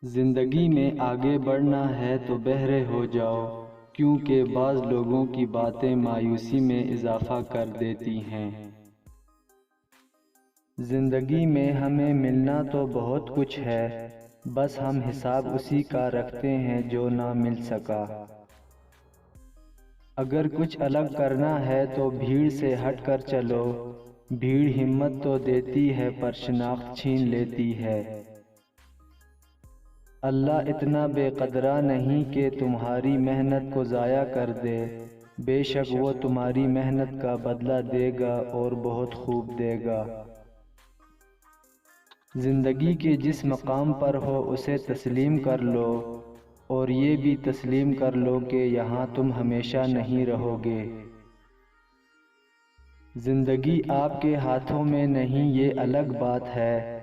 زندگی میں آگے بڑھنا ہے تو بہرے ہو جاؤ، کیونکہ بعض لوگوں کی باتیں مایوسی میں اضافہ کر دیتی ہیں۔ زندگی میں ہمیں ملنا تو بہت کچھ ہے، بس ہم حساب اسی کا رکھتے ہیں جو نہ مل سکا۔ اگر کچھ الگ کرنا ہے تو بھیڑ سے ہٹ کر چلو، بھیڑ ہمت تو دیتی ہے پر شناخت چھین لیتی ہے۔ اللہ اتنا بے قدرہ نہیں کہ تمہاری محنت کو ضائع کر دے، بے شک وہ تمہاری محنت کا بدلہ دے گا اور بہت خوب دے گا۔ زندگی کے جس مقام پر ہو اسے تسلیم کر لو، اور یہ بھی تسلیم کر لو کہ یہاں تم ہمیشہ نہیں رہو گے۔ زندگی آپ کے ہاتھوں میں نہیں، یہ الگ بات ہے،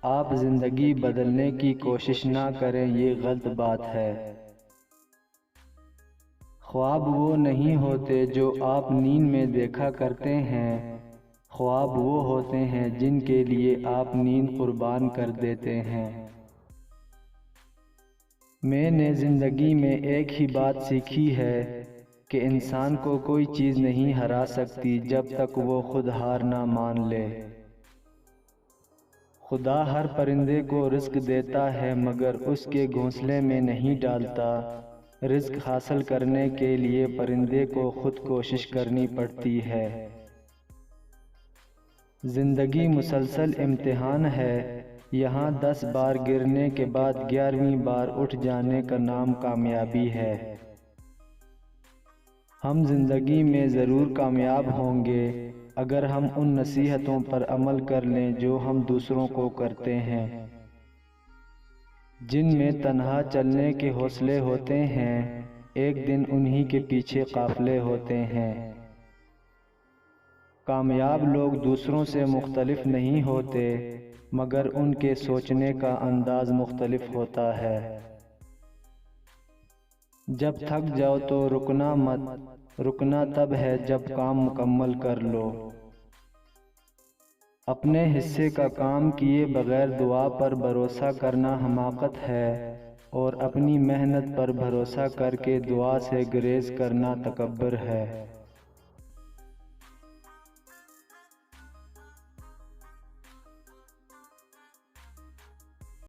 آپ زندگی بدلنے کی کوشش نہ کریں، یہ غلط بات ہے۔ خواب وہ نہیں ہوتے جو آپ نیند میں دیکھا کرتے ہیں، خواب وہ ہوتے ہیں جن کے لیے آپ نیند قربان کر دیتے ہیں۔ میں نے زندگی میں ایک ہی بات سیکھی ہے کہ انسان کو کوئی چیز نہیں ہرا سکتی جب تک وہ خود ہار نہ مان لے۔ خدا ہر پرندے کو رزق دیتا ہے مگر اس کے گھونسلے میں نہیں ڈالتا، رزق حاصل کرنے کے لیے پرندے کو خود کوشش کرنی پڑتی ہے۔ زندگی مسلسل امتحان ہے، یہاں 10 بار گرنے کے بعد 11ویں بار اٹھ جانے کا نام کامیابی ہے۔ ہم زندگی میں ضرور کامیاب ہوں گے اگر ہم ان نصیحتوں پر عمل کر لیں جو ہم دوسروں کو کرتے ہیں۔ جن میں تنہا چلنے کے حوصلے ہوتے ہیں، ایک دن انہی کے پیچھے قافلے ہوتے ہیں۔ کامیاب لوگ دوسروں سے مختلف نہیں ہوتے، مگر ان کے سوچنے کا انداز مختلف ہوتا ہے۔ جب تھک جاؤ تو رکنا مت، رکنا تب ہے جب کام مکمل کر لو۔ اپنے حصے کا کام کیے بغیر دعا پر بھروسہ کرنا حماقت ہے، اور اپنی محنت پر بھروسہ کر کے دعا سے گریز کرنا تکبر ہے۔